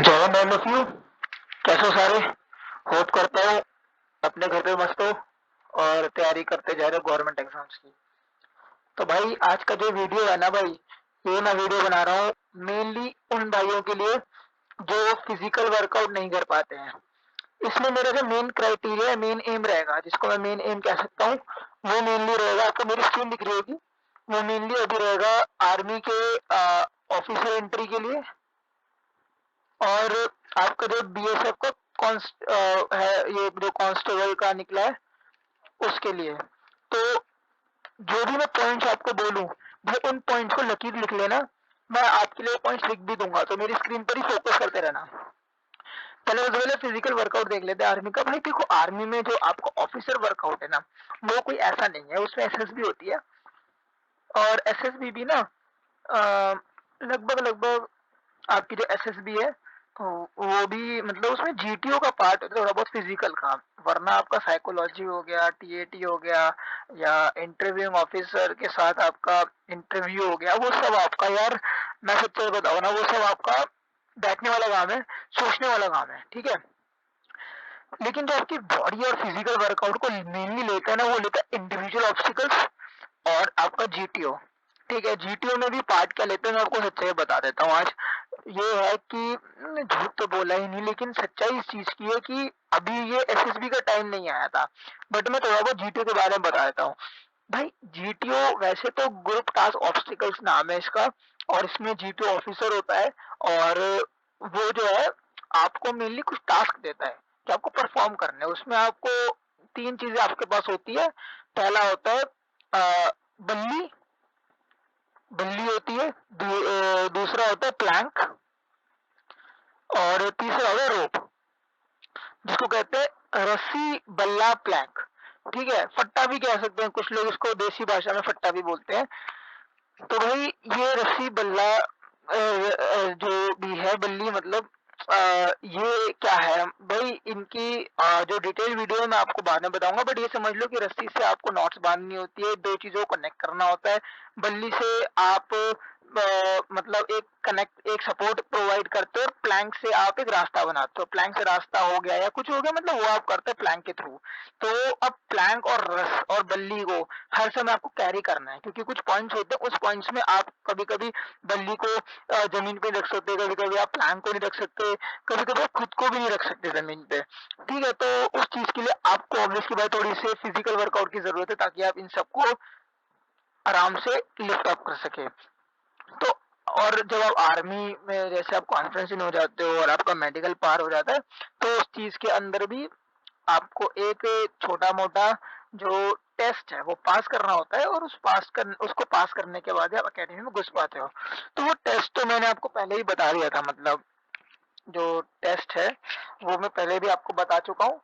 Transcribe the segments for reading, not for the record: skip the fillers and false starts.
जय man of you. कैसे हो सारे? होप करता हूँ अपने घर पे मस्त हो और तैयारी करते जा रहे हो गवर्नमेंट एग्जाम्स की। तो भाई आज का जो वीडियो है ना भाई, ये मैं वीडियो बना रहा हूँ मेनली उन भाइयों के लिए जो फिजिकल वर्कआउट नहीं कर पाते हैं। इसमें मेरा जो मेन क्राइटेरिया मेन एम रहेगा, जिसको मैं मेन एम कह सकता हूँ, वो मेनली रहेगा, आपको मेरी स्क्रीन दिख रही होगी, वो मेनली अभी रहेगा आर्मी के ऑफिसर एंट्री के लिए। और आपका जो बीएसएफ का है, ये जो कांस्टेबल का निकला है उसके लिए। तो जो भी मैं पॉइंट्स आपको बोलूं भाई, उन पॉइंट्स को लकीर लिख लेना। मैं आपके लिए पॉइंट्स लिख भी दूंगा, तो मेरी स्क्रीन पर ही फोकस करते रहना। पहले सबसे पहले फिजिकल वर्कआउट देख लेते हैं आर्मी का। भाई देखो, आर्मी में जो आपको ऑफिसर वर्कआउट है ना, वो कोई ऐसा नहीं है, उसमें एसएसबी होती है। और एसएसबी भी ना लगभग लगभग आपकी जो एसएसबी है, तो वो भी मतलब उसमें जीटीओ का पार्ट होता है, थोड़ा बहुत फिजिकल का। वरना आपका साइकोलॉजी हो गया, टीएटी हो गया, या इंटरव्यूइंग ऑफिसर के साथ आपका इंटरव्यू हो गया, वो सब आपका यार, मैं सच्चाई बताऊँ ना, वो सब आपका बैठने वाला काम है, सोचने वाला काम है, ठीक है। लेकिन जो आपकी बॉडी और फिजिकल वर्कआउट को मेनली लेता है ना, वो लेता है इंडिविजुअल ऑब्स्टिकल्स और आपका जीटीओ। ठीक है, जीटीओ में भी पार्ट क्या लेते हैं मैं आपको सच्चाई बता देता हूँ आज। ये है कि झूठ तो बोला ही नहीं, लेकिन सच्चाई इस चीज की है कि अभी ये एसएसबी का टाइम नहीं आया था, बट मैं थोड़ा बहुत जीटीओ के बारे में बता देता हूँ। भाई जीटीओ वैसे तो ग्रुप टास्क ऑब्स्टिकल्स नाम है इसका, और इसमें जीटीओ ऑफिसर होता है। और वो जो है आपको मेनली कुछ टास्क देता है कि आपको परफॉर्म करने हैं। उसमें आपको तीन चीजें आपके पास होती है। पहला होता है बल्ली, बल्ली होती है। दूसरा होता है प्लैंक, और तीसरा होता है रोप, जिसको कहते हैं रस्सी बल्ला प्लैंक। ठीक है, फट्टा भी कह सकते हैं, कुछ लोग इसको देसी भाषा में फट्टा भी बोलते हैं। तो भाई ये रस्सी बल्ला जो भी है, बल्ली मतलब ये क्या है भाई, इनकी जो डिटेल वीडियो है मैं आपको बाद में बताऊंगा, बट ये समझ लो कि रस्सी से आपको नॉट्स बांधनी होती है, दो चीजों को कनेक्ट करना होता है। बल्ली से आप मतलब एक कनेक्ट, एक सपोर्ट प्रोवाइड करते हो, और प्लैंक से आप एक रास्ता बनाते हो। प्लैंक से रास्ता हो गया या कुछ हो गया, मतलब वो आप करते हो प्लैंक के थ्रू। तो अब प्लैंक और रस और बल्ली को हर समय आपको कैरी करना है, क्योंकि कुछ पॉइंट्स होते हैं, उस पॉइंट्स में आप कभी कभी बल्ली को जमीन पे रख सकते, कभी कभी आप प्लैंक को नहीं रख सकते, कभी कभी आप खुद को भी नहीं रख सकते जमीन पे। ठीक है, तो उस चीज के लिए आपको ऑब्वियसली भाई थोड़ी सी फिजिकल वर्कआउट की जरूरत है, ताकि आप इन सबको आराम से लिफ्ट अप कर सके। तो और जब आप आर्मी में जैसे आप कॉन्फ्रेंस इन हो जाते हो और आपका मेडिकल पार हो जाता है, तो उस चीज के अंदर भी आपको एक छोटा मोटा जो टेस्ट है वो पास करना होता है, और उसको पास करने के बाद ही आप अकेडमी में घुस पाते हो। तो वो टेस्ट तो मैंने आपको पहले ही बता दिया था, मतलब जो टेस्ट है वो मैं पहले भी आपको बता चुका हूँ।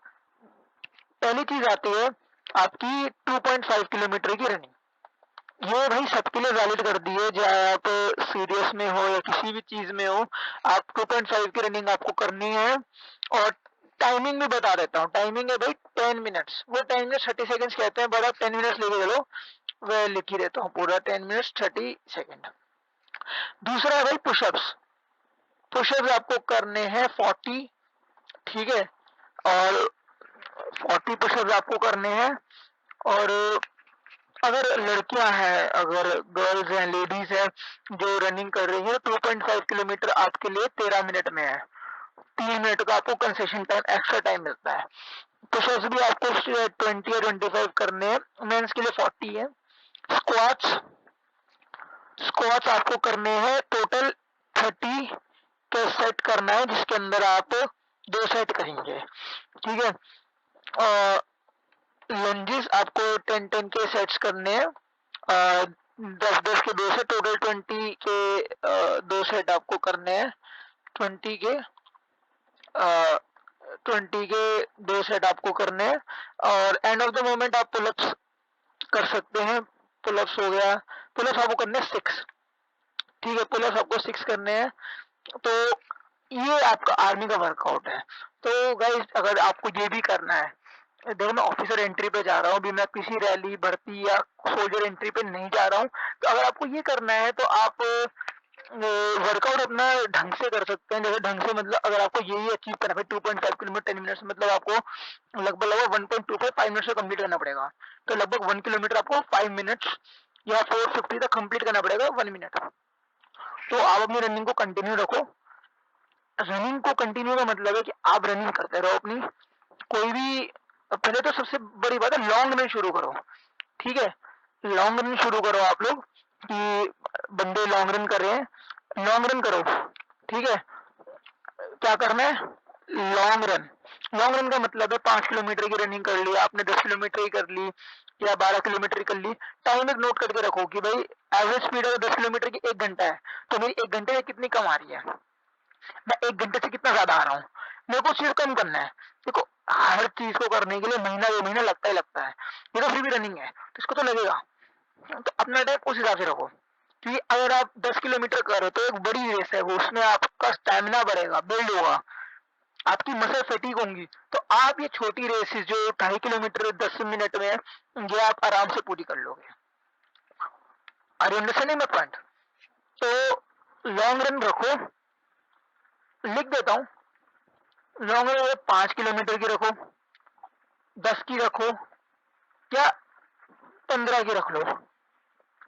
पहली चीज आती है आपकी 2.5 किलोमीटर की रनिंग। ये भाई सबके लिए वैलिड कर दी है, चाहे आप सीरियस में हो या किसी भी चीज में हो, आप 2.5 की रनिंग आपको करनी है। और टाइमिंग भी बता देता हूँ, टाइमिंग है भाई 10 मिनट्स। वो 10 मिनट 30 सेकेंड्स कहते हैं, बट आप 10 मिनट्स लेके चलो, वह लिख ही देता हूँ पूरा 10 मिनट्स 30 सेकेंड। दूसरा है भाई पुशअप्स। पुशअप्स आपको करने हैं 40। ठीक है, और 40 पुशअप्स आपको करने हैं। और अगर लड़कियां हैं, अगर गर्ल्स हैं, लेडीज हैं जो रनिंग कर रही है, 2.5 किलोमीटर आपके लिए 13 मिनट में है। 3 मिनट का आपको कंसेशन टाइम, एक्स्ट्रा टाइम मिलता है। पुशअप्स भी आपको 20 या 25 करने हैं, मेंस के लिए 40 है। स्क्वाट्स, स्क्वाट्स आपको करने हैं टोटल 30 के सेट करना है, जिसके अंदर आप 2 सेट करेंगे। ठीक है, लंजेस आपको 10-10 के सेट्स करने हैं, 10-10 के 2 से टोटल 20 के 2 सेट आपको करने हैं। 20 के 20 के 2 सेट आपको करने हैं। और एंड ऑफ द मोमेंट आप पुलअप्स कर सकते हैं। पुलअप्स हो गया, पुलअप्स आपको करने हैं 6। ठीक है, पुलअप्स आपको 6 करने हैं। तो ये आपका आर्मी का वर्कआउट है। तो गाइस, अगर आपको ये भी करना है, देखो मैं ऑफिसर एंट्री पे जा रहा हूँ अभी, मैं किसी रैली भर्ती या सोल्जर एंट्री पे नहीं जा रहा हूँ। तो अगर आपको ये करना है तो आप वर्कआउट अपना ढंग से कर सकते हैं। जैसे ढंग से मतलब अगर आपको यही अचीव करना है 2.5 किलोमीटर 10 मिनट्स, मतलब आपको लगभग लगभग 1.25 5 मिनट्स में कंप्लीट करना पड़ेगा। तो लगभग 1 किलोमीटर आपको 5 मिनट्स या 450 तक कंप्लीट करना पड़ेगा 1 मिनट। तो आप अपनी रनिंग को कंटिन्यू रखो। रनिंग को कंटिन्यू का मतलब है कि आप रनिंग करते रहो अपनी। कोई भी पहले तो सबसे बड़ी बात है लॉन्ग रन शुरू करो। ठीक है, लॉन्ग रन शुरू करो आप लोग कि बंदे लॉन्ग रन कर रहे हैं, लॉन्ग रन करो। ठीक है, क्या करना है, लॉन्ग रन। लॉन्ग रन का मतलब है 5 किलोमीटर की रनिंग कर ली आपने, 10 किलोमीटर की कर ली या 12 किलोमीटर की कर ली। टाइम एक नोट करके रखो कि भाई एवरेज स्पीड अगर 10 किलोमीटर की 1 घंटा है तो मेरी 1 घंटे में कितनी कम आ रही है, मैं 1 घंटे से कितना ज्यादा आ रहा हूँ। मेरे को सिर्फ कम करना है। देखो हर चीज को करने के लिए महीना 2 महीना लगता ही लगता है। ये तो फ्री भी रनिंग है तो इसको तो लगेगा। तो अपना टाइम उस हिसाब से रखो कि अगर आप 10 किलोमीटर कर रहे हो तो एक बड़ी रेस है वो, उसमें आपका स्टेमिना बढ़ेगा, बिल्ड होगा, आपकी मसल फटीग होंगी। तो आप ये छोटी रेसेस जो 2.5 किलोमीटर 10 मिनट में है ये आप आराम से पूरी कर लोगे। Are you understanding my point? तो लॉन्ग रन रखो, लिख देता हूँ। लॉन्ग रन 5 किलोमीटर की रखो, 10 की रखो या 15 की रख लो।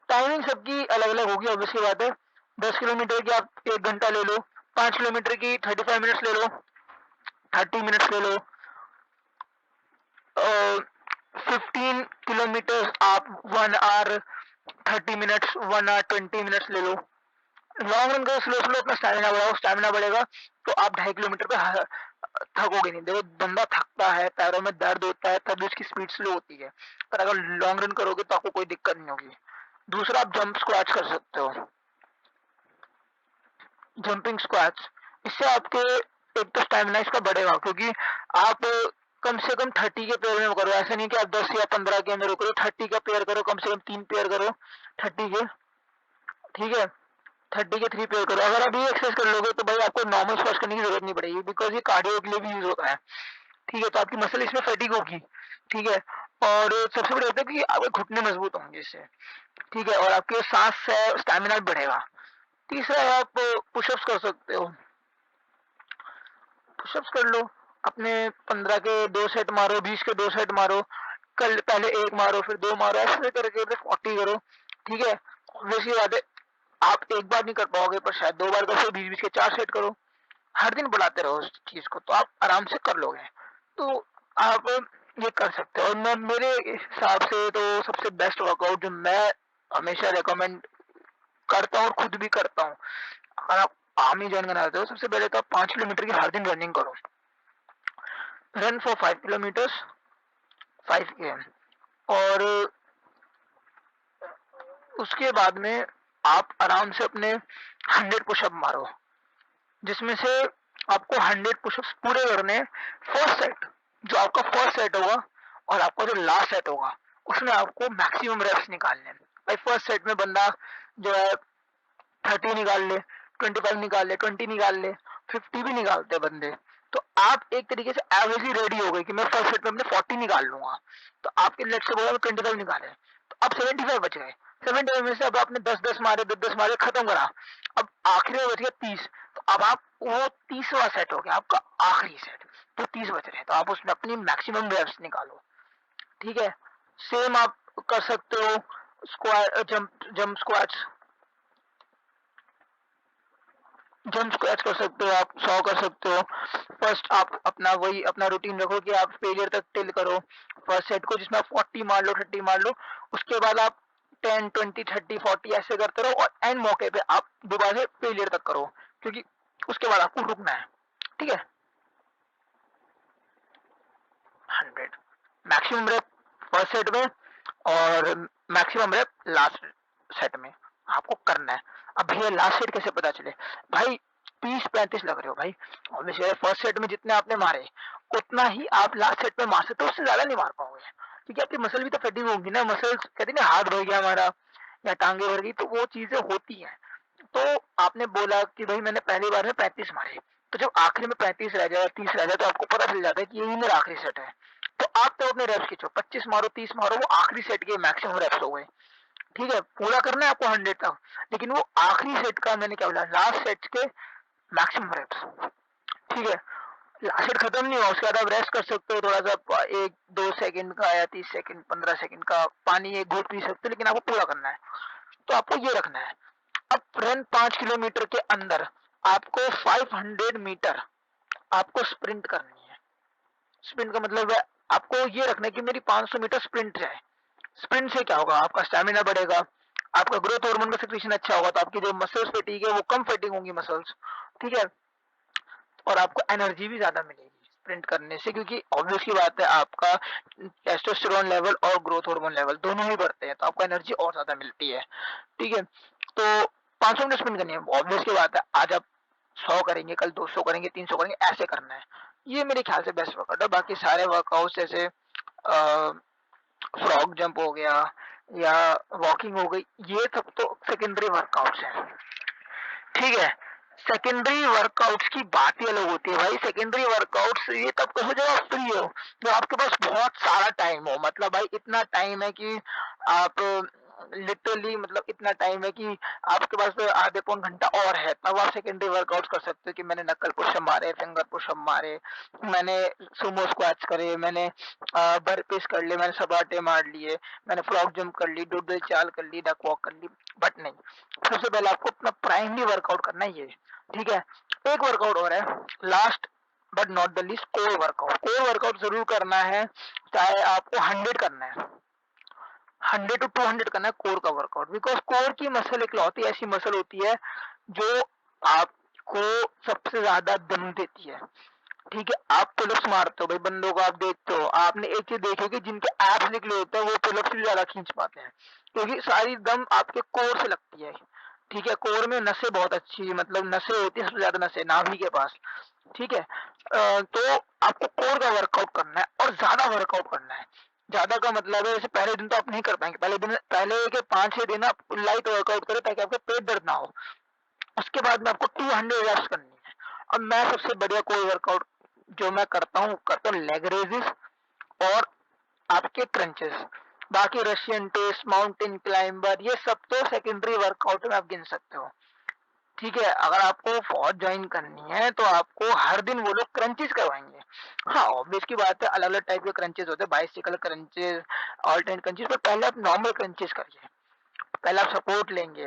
टाइमिंग सबकी अलग अलग होगी, ऑब्वियसली बात है। 10 किलोमीटर की आप 1 घंटा ले लो, 5 किलोमीटर की 35 मिनट्स ले लो, 30 मिनट्स ले लो, 15 किलोमीटर आप 1 आवर 30 मिनट्स, 1 आवर 20 मिनट्स ले लो। लॉन्ग रन करो, स्लो स्लो अपना स्टैमिना बढ़ाओ, स्टैमिना बढ़ेगा तो आप 2.5 किलोमीटर पे थकोगे नहीं। देखो बंदा थकता है, पैरों में दर्द होता है, तभी उसकी स्पीड स्लो होती है। पर अगर लॉन्ग रन करोगे तो आपको कोई दिक्कत नहीं होगी। दूसरा, आप जंप स्क्वाट्स कर सकते हो, जंपिंग स्क्वाट्स। इससे आपके एक तो स्टेमिना इसका बढ़ेगा क्योंकि आप कम से कम 30 के पेयर में करो। ऐसा नहीं कि आप 10 या 15 के अंदर करो, 30 का पेयर करो, कम से कम 3 पेयर करो 30 के। ठीक है, 30 के 3 पेयर करो। अगर आप ये एक्सरसाइज कर लोगे तो भाई आपको नॉर्मल स्क्वाट्स करने की जरूरत नहीं पड़ेगी, बिकॉज ये कार्डियो के लिए भी यूज होता है। ठीक है, तो आपकी मसल इसमें फटीग होगी। ठीक है, और सबसे बड़ी बात है कि आपके घुटने मजबूत होंगे इससे। ठीक है, और आपके सांस से स्टेमिना भी बढ़ेगा। तीसरा, आप पुशअप्स कर सकते हो, पुशअप्स कर लो अपने। 15 के 2 सेट मारो, 20 के 2 सेट मारो, कल पहले 1 मारो फिर 2 मारो, ऐसे करके 40 करो। ठीक है, वैसी बात है आप एक बार नहीं कर पाओगे पर शायद 2 बार कर, 20 20 के 4 सेट करो। हर दिन बढ़ाते रहो उस चीज को तो आप आराम से कर लोगे। तो आप ये कर सकते हो। और मैं मेरे हिसाब से तो सबसे बेस्ट वर्कआउट जो मैं हमेशा रिकमेंड करता हूँ और खुद भी करता हूँ, अगर आप आर्मी ज्वाइन करना चाहते हो, सबसे पहले तो आप 5 किलोमीटर की हर दिन रनिंग करो। Run for 5 kilometres 5 AM। और उसके बाद में आप आराम से अपने 100 पुशअप मारो, जिसमें से आपको 100 पुशअप्स पूरे करने हैं। फर्स्ट सेट, जो आपका फर्स्ट सेट होगा और आपका जो लास्ट सेट होगा उसमें आपको मैक्सिमम रेप्स निकालने हैं। भाई फर्स्ट सेट में बंदा जो है 30 निकाल ले, 25 निकाल ले, 20 निकाल ले, 50 भी निकालते हैं बंदे। तो आप एक तरीके से एवरेजली रेडी हो गए कि मैं फर्स्ट सेट में अपने 40 निकाल लूंगा। तो आपके लेट से बोला 25 निकाले तो अब 75 बच गए। 75 में से अब आपने 10 10 मारे, 10 10 मारे, खत्म करा। अब आखिरी में बच गया 30। तो अब आप वो 30वां सेट हो गया आपका आखिरी सेट। तो 30 बच रहे हैं तो आप उसमें अपनी मैक्सिमम रेप्स निकालो। ठीक है, सेम आप कर सकते हो squat, jump jump squats, jump squats कर सकते हो, आप 100 कर सकते हो। फर्स्ट आप अपना वही अपना रूटीन रखो कि आप फेलियर तक टिल करो फर्स्ट सेट को, जिसमें आप 40 मार लो, 30 मार लो। उसके बाद आप 10 20 30 40 ऐसे करते रहो और एंड मौके पे आप दोबारा से फेलियर तक करो, क्योंकि उसके बाद आपको रुकना है। ठीक है, 100 मैक्सिमम रेप फर्स्ट सेट में और मैक्सिमम रेप लास्ट सेट में आपको करना है। अब भैया लास्ट सेट कैसे पता चले? भाई 30 35 लग रहे हो भाई, ऑब्वियसली फर्स्ट सेट में जितने आपने मारे उतना ही आप लास्ट सेट में मार सकते हो, उससे ज्यादा नहीं मार पाओगे क्योंकि आपकी मसल भी तो फटीग होगी ना। मसल कहते हैं ना हाथ भर गया हमारा या टांगे भर गई, तो वो चीजें होती हैं। तो आपने बोला कि भाई मैंने पहली बार में 35 मारे, तो जब आखिरी में 35 रह जाए 30 रह जाए तो आपको पता चल जाता है कि यही मेरा आखिरी सेट है। तो आप तो अपने रेप्स खींचो, 25 मारो 30 मारो, वो आखिरी सेट के मैक्सिमम रेप्स हो गए। ठीक है, पूरा करना है आपको 100 तक, लेकिन वो आखिरी सेट का, मैंने क्या बोला, लास्ट सेट के मैक्सिमम रेप्स। ठीक है, लास्ट सेट खत्म नहीं हुआ, उसके बाद आप रेस्ट कर सकते हो थोड़ा सा, 1-2 सेकंड का या 30 सेकंड 15 सेकंड का पानी एक घूट पी सकते हो, लेकिन आपको पूरा करना है। तो आपको ये रखना है। अब रन 5 किलोमीटर के अंदर आपको 500 मीटर आपको स्प्रिंट करनी है। स्प्रिंट का मतलब है आपको ये रखना है कि मेरी 500 मीटर स्प्रिंट जाए। स्प्रिंट से क्या होगा, आपका स्टेमिना बढ़ेगा, आपका ग्रोथ हार्मोन का सिक्रीशन अच्छा होगा, तो आपकी जो मसल्स फटीग है वो कम फटीग होंगी मसल्स। ठीक है, और आपको एनर्जी भी ज्यादा मिलेगी स्प्रिंट करने से, क्योंकि ऑब्वियस की बात है आपका टेस्टोस्टेरोन लेवल और ग्रोथ हार्मोन लेवल दोनों ही बढ़ते हैं, तो आपको एनर्जी और ज्यादा मिलती है। ठीक है, तो 500 मिनट स्प्रिंट करनी है, ऑब्वियस की बात है आज आप 100 करेंगे, कल 200 करेंगे, 300 करेंगे, ऐसे करना है। ये मेरे ख्याल से बेस्ट वर्कआउट है। बाकी सारे वर्कआउट जैसे फ्रॉग जंप हो गया या वॉकिंग हो गई, ये सब तो सेकेंडरी वर्कआउट्स हैं। ठीक है, सेकेंडरी वर्कआउट्स की बात ही अलग होती है भाई। सेकेंडरी वर्कआउट्स ये तब करो जब आप फ्री हो, जब आपके पास बहुत सारा टाइम हो, मतलब भाई इतना टाइम है कि आप लिटरली, मतलब इतना टाइम है कि आपके पास तो आधे पौन घंटा और है, तब आप सेकेंडरी वर्कआउट्स कर सकते हो कि मैंने नकल पुशअप मारे, फिंगर पुशअप मारे, मैंने सुमो स्क्वाट्स करे, मैंने बर्पीज कर लिए, मैंने सबाटे मार लिए, मैंने फ्रॉग जंप कर ली, डूडल चाल कर ली, डक वॉक कर ली। बट नहीं, सबसे पहले आपको अपना प्राइमरी वर्कआउट करना है ये। ठीक है, एक वर्कआउट और है, last but not the least, core workout. Core workout जरूर करना है, चाहे आपको 100 करना है, 100 to 200 करना है कोर का वर्कआउट, बिकॉज कोर की मसल एक लौती ऐसी मसल होती है जो आपको सबसे ज्यादा दम देती है। ठीक है, आप पुलअप्स मारते हो भाई, बंदों को आप देखते हो, आपने एक चीज देखी होगी, जिनके एब्स निकले होते हैं वो पुलअप्स भी ज्यादा खींच पाते हैं, क्योंकि सारी दम आपके कोर से लगती है। ठीक है, कोर में नसें बहुत अच्छी, मतलब नसें होती है सबसे ज्यादा, नसें नाभि के पास। ठीक है, तो आपको कोर का वर्कआउट करना है और ज्यादा वर्कआउट करना है। ज्यादा का मतलब है, जैसे पहले दिन तो आप नहीं कर पाएंगे, पहले के 5-6 दिन आप लाइट वर्कआउट करें ताकि आपका पेट दर्द ना हो। उसके बाद में आपको 200 रेप्स करनी है। और मैं सबसे बढ़िया कोई वर्कआउट जो मैं करता हूँ लेग रेजेस और आपके क्रंचेस। बाकी रशियन टेस्ट, माउंटेन क्लाइंबर, ये सब तो सेकेंडरी वर्कआउट में आप गिन सकते हो। ठीक है, अगर आपको फौज ज्वाइन करनी है तो आपको हर दिन वो लोग क्रंचेस करवाएंगे। हाँ, ऑब्वियस की बात है, अलग अलग टाइप के क्रंचेस होते हैं, बाइसिकल क्रंचेस, ऑल्टरनेट क्रंचेस, पर पहले आप नॉर्मल क्रंचेस करिए, पहले आप सपोर्ट लेंगे।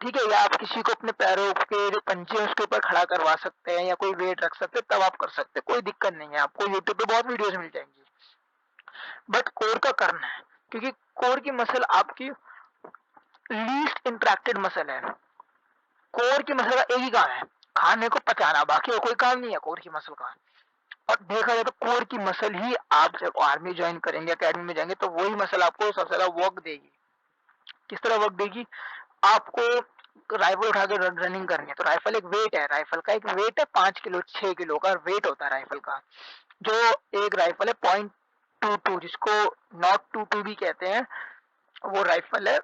ठीक है, या आप किसी को अपने पैरों के जो पंजे हैं उसके ऊपर खड़ा करवा सकते हैं, या कोई वेट रख सकते हैं, तब आप कर सकते हैं, कोई दिक्कत नहीं है, आपको यूट्यूब पे बहुत वीडियोस मिल जाएंगी। बट कोर का करना है, क्योंकि कोर की मसल आपकी लीस्ट इंटरेक्टेड मसल है। कोर की मसल का एक ही काम है, खाने को पचाना, बाकी और कोई काम नहीं है कोर की मसल का। और देखा जाए तो कोर की मसल ही, आप जब आर्मी ज्वाइन करेंगे, अकेडमी में जाएंगे, तो वही मसल आपको सबसे ज्यादा वर्क देगी। किस तरह वर्क देगी, आपको राइफल उठा के रनिंग करनी है, तो राइफल एक वेट है, राइफल का एक वेट है, 5 किलो 6 किलो का वेट होता है राइफल का। जो एक राइफल है 0.22, जिसको नॉट 22 भी कहते हैं, वो राइफल है,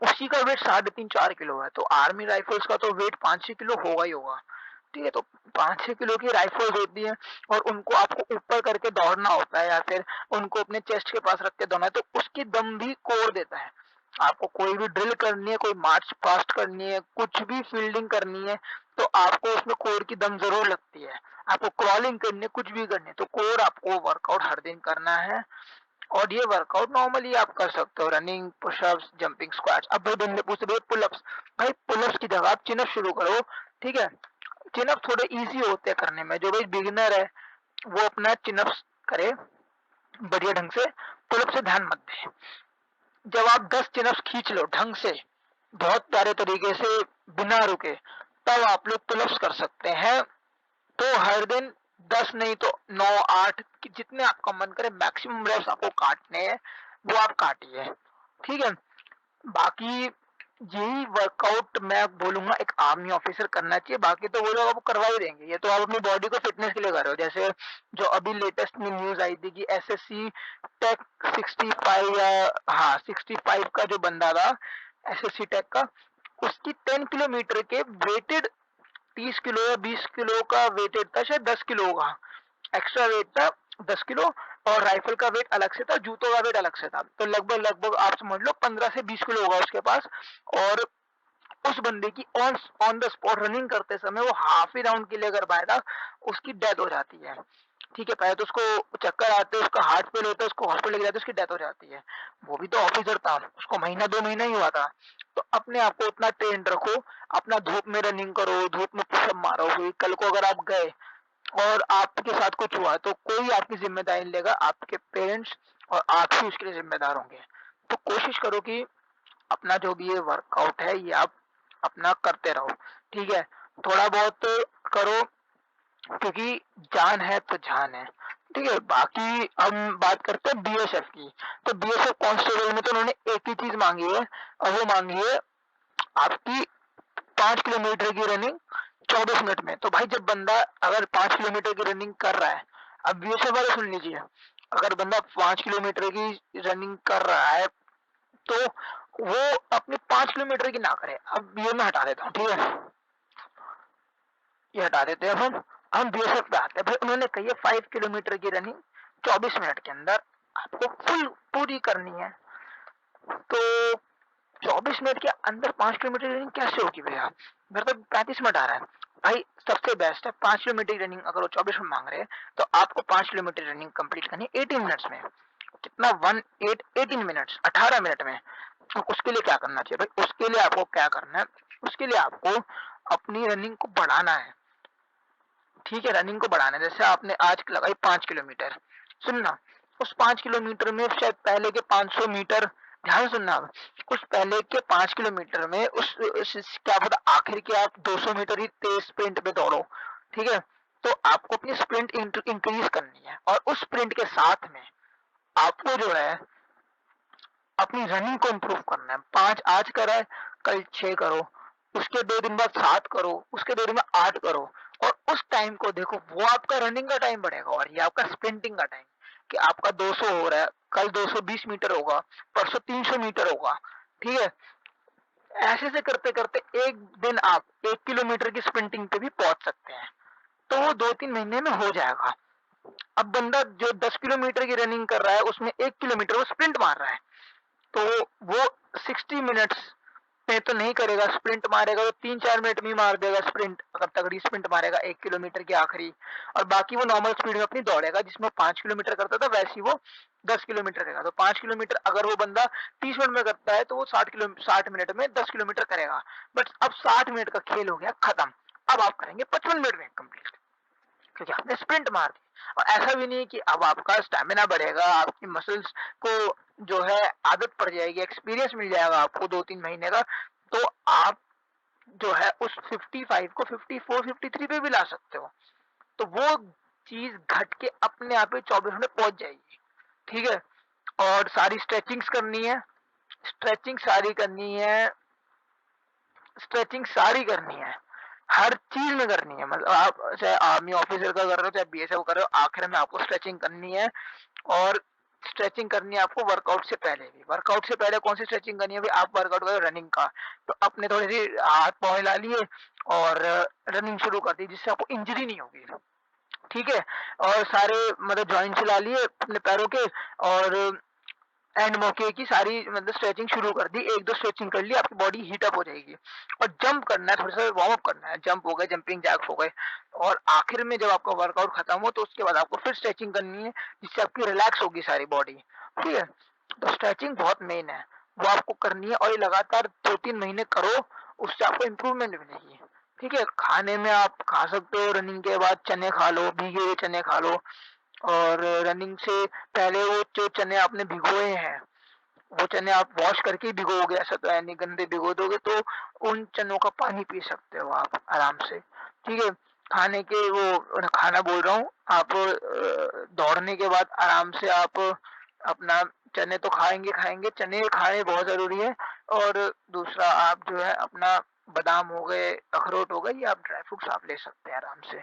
उसी का वेट 3.5 4 किलो है। तो आर्मी राइफल्स का तो वेट 5-6 किलो होगा ही होगा। ठीक है, तो 5-6 किलो की राइफल्स होती है, और उनको आपको ऊपर करके दौड़ना होता है, या फिर उनको अपने चेस्ट के पास रख के दौड़ना है, तो उसकी दम भी कोर देता है। आपको कोई भी ड्रिल करनी है, कोई मार्च पास्ट करनी है, कुछ भी फील्डिंग करनी है, तो आपको उसमें कोर की दम जरूर लगती है। आपको क्रॉलिंग करनी है, कुछ भी करनी है, तो कोर आपको वर्कआउट हर दिन करना है। और ये वर्कआउट नॉर्मली आप कर सकते हो, रनिंग, पुशअप्स, जंपिंग स्क्वाट्स। अब भाई बंदे पूछते भाई पुलअप्स, भाई पुलअप्स की जगह आप चिनअप शुरू करो। ठीक है, चिनअप थोड़े इजी होते हैं करने में, जो भाई बिगिनर है वो अपना चिनअप्स करे बढ़िया ढंग से, पुलअप से ध्यान मत दे। जब आप 10 चिनअप्स खींच लो ढंग से, बहुत प्यारे तरीके से, बिना रुके, तब आप लोग पुलअप्स कर सकते हैं। तो हर दिन 10 नहीं तो 9-8, जितने आपका मन करे, मैक्सिमम रेप्स आपको काटने हैं, वो आप काटिए। ठीक है, बाकी यही वर्कआउट मैं बोलूंगा एक आर्मी ऑफिसर करना चाहिए, बाकी तो वो लोग आपको करवा ही देंगे। ये तो आप अपनी बॉडी को फिटनेस के लिए कर रहे हो, जैसे जो अभी लेटेस्ट में न्यूज आई थी कि एसएससी टेक 65, या हाँ 65 का जो बंदा था, एसएससी टेक का, उसकी 10 किलोमीटर के वेटेड 30 किलो या 20 किलो का वेटेड था, शायद 10 किलो का एक्स्ट्रा वेट था, 10 किलो, और राइफल का वेट अलग से था, जूतों का वेट अलग से था। तो लगभग लगभग आप समझ लो 15 से 20 किलो होगा उसके पास। और उस बंदे की on on the spot running करते समय वो हाफ ही राउंड के लिए अगर पाएगा, उसकी डेथ हो जाती है। ठीक है, पहले तो उसको चक्कर आते हैं, उसका हार्ट फेल होता है, उसको हॉस्पिटल ले जाते हैं, उसकी डेथ हो जाती है। वो भी तो ऑफिसर था, उसको महीना 2 महीना ही हुआ था। तो अपने आप को उतना ट्रेन रखो, अपना धूप में रनिंग करो, धूप में पुशअप मारो। फिर कल को अगर आप गए और आपके साथ कुछ हुआ तो कोई आपकी जिम्मेदारी नहीं लेगा, आपके पेरेंट्स और आप ही उसके लिए जिम्मेदार होंगे। तो कोशिश करो कि अपना जो भी ये वर्कआउट है ये आप अपना करते रहो। ठीक है, थोड़ा बहुत करो, क्योंकि जान है तो जान है। ठीक है, बाकी हम बात करते हैं बीएसएफ की। तो बीएसएफ कांस्टेबल में तो उन्होंने एक ही चीज मांगी है, और वो मांगी है आपकी 5 किलोमीटर की रनिंग 24 मिनट में। तो भाई जब बंदा अगर 5 किलोमीटर की रनिंग कर रहा है, अब बीएसएफ वाले सुन लीजिए, अगर बंदा 5 किलोमीटर की रनिंग कर रहा है तो वो अपनी 5 किलोमीटर की ना करे। अब ये मैं हटा देता हूँ, ठीक है, ये हटा देते हैं। अब हम बीएसएफ पे आते हैं। भाई उन्होंने कही है 5 किलोमीटर की रनिंग 24 मिनट के अंदर आपको फुल पूरी करनी है। तो 24 मिनट के अंदर 5 किलोमीटर रनिंग कैसे होगी भैया? मेरा तो 35 मिनट आ रहा है। भाई सबसे बेस्ट है 5 किलोमीटर की रनिंग, अगर वो 24 मिनट मांग रहे हैं तो आपको 5 किलोमीटर रनिंग कंप्लीट करनी है 18 मिनट्स में। कितना, 18 मिनट्स, 18 मिनट में। तो उसके लिए क्या करना चाहिए भाई? उसके लिए आपको क्या करना है, उसके लिए आपको अपनी रनिंग को बढ़ाना है। ठीक है, रनिंग को बढ़ाना है। जैसे आपने आज लगाई 5 किलोमीटर, सुनना, उस 5 किलोमीटर में शायद पहले के 500 मीटर, ध्यान सुनना अब, उस पहले के 5 किलोमीटर में क्या पता आखिर के आप 200 मीटर ही तेज स्प्रिंट पे दौड़ो। ठीक है, तो आपको अपनी स्प्रिंट इंक्रीज करनी है, और उस स्प्रिंट के साथ में आपको जो है अपनी रनिंग को इम्प्रूव करना है। 5 आज करा है, कल 6 करो, उसके 2 दिन बाद 7 करो, उसके 2 दिन बाद 8 करो। और उस टाइम को देखो, वो आपका रनिंग का टाइम बढ़ेगा और ये आपका स्प्रिंटिंग का टाइम। कि आपका 200 हो रहा है, कल 220 मीटर होगा, परसों 300 मीटर होगा। ठीक है, ऐसे से करते करते एक दिन आप 1 किलोमीटर की स्प्रिंटिंग पे भी पहुंच सकते हैं। तो वो 2-3 महीने में हो जाएगा। अब बंदा जो 10 किलोमीटर की रनिंग कर रहा है उसमें 1 किलोमीटर वो स्प्रिंट मार रहा है, तो वो 60 मिनट्स में तो नहीं करेगा। स्प्रिंट मारेगा तो 3-4 मिनट में ही मार देगा स्प्रिंट, अगर तगड़ी स्प्रिंट मारेगा 1 किलोमीटर की आखिरी। और बाकी वो नॉर्मल स्पीड में अपनी दौड़ेगा, जिसमें 5 किलोमीटर करता था वैसे ही वो 10 किलोमीटर करेगा। तो 5 किलोमीटर अगर वो बंदा 30 मिनट में करता है तो वो 60 मिनट में 10 किलोमीटर करेगा। बट अब 60 मिनट का खेल हो गया खत्म। अब आप करेंगे 55 मिनट में कंप्लीट, क्योंकि आपने स्प्रिंट मार दी। और ऐसा भी नहीं कि अब आपका स्टेमिना बढ़ेगा, आपकी मसल्स को जो है आदत पड़ जाएगी, एक्सपीरियंस मिल जाएगा आपको 2-3 महीने का। तो आप जो है उस 55 को 54 53 पे भी ला सकते हो। तो वो चीज घट के अपने आप ही 24 में पहुंच जाएगी। ठीक है, और सारी स्ट्रेचिंग्स करनी है, स्ट्रेचिंग सारी करनी है, स्ट्रेचिंग सारी करनी है, हर चीज में करनी है। मतलब आप चाहे आर्मी ऑफिसर का कर रहे हो, चाहे बीएसएफ कर रहे हो, आखिर में आपको स्ट्रेचिंग करनी है। और स्ट्रेचिंग करनी है आपको वर्कआउट से पहले भी। वर्कआउट से पहले कौन सी स्ट्रेचिंग करनी है? भी आप वर्कआउट करो रनिंग का, तो अपने थोड़ी सी हाथ पाँव हिला लिए और रनिंग शुरू कर दी, जिससे आपको इंजरी नहीं होगी। ठीक है, और सारे मतलब जॉइंट्स हिला लिए अपने पैरों के, और एंड मौके की सारी मतलब स्ट्रेचिंग शुरू कर दी, 1-2 स्ट्रेचिंग कर ली, आपकी बॉडी हीट अप हो जाएगी। और जंप करना है, थोड़ा सा वार्म अप करना है, जंप हो गए, जंपिंग जैक्स हो गए। और आखिर में जब आपका वर्कआउट खत्म हो तो उसके बाद आपको फिर स्ट्रेचिंग करनी है, जिससे आपकी रिलैक्स होगी सारी बॉडी। ठीक है, तो स्ट्रेचिंग बहुत मेन है, वो आपको करनी है, और ये लगातार 2-3 महीने करो, उससे आपको इम्प्रूवमेंट मिलेगी। ठीक है, खाने में आप खा सकते हो रनिंग के बाद चने खा लो, भीगे हुए चने खा लो। और रनिंग से पहले वो जो चने आपने भिगोए हैं, वो चने आप वॉश करके ही भिगोगे, ऐसा तो है नहीं, गंदे भिगो दोगे तो उन चनों का पानी पी सकते हो आप आराम से। ठीक है, खाने के वो खाना बोल रहा हूँ, आप दौड़ने के बाद आराम से आप अपना चने तो खाएंगे खाएंगे, चने खाने बहुत जरूरी है। और दूसरा आप जो है अपना बादाम हो गए, अखरोट हो गए, ये आप ड्राई फ्रूट्स आप ले सकते हैं आराम से।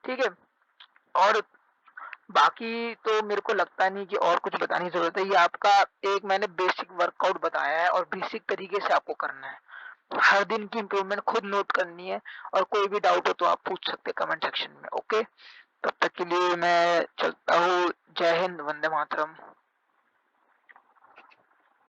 ठीक है, और बाकी तो मेरे को लगता नहीं कि और कुछ बताने की जरूरत है। ये आपका एक मैंने बेसिक वर्कआउट बताया है, और बेसिक तरीके से आपको करना है। हर दिन की इम्प्रूवमेंट खुद नोट करनी है, और कोई भी डाउट हो तो आप पूछ सकते हैं कमेंट सेक्शन में। ओके, तब तक के लिए मैं चलता हूँ। जय हिंद, वंदे मातरम।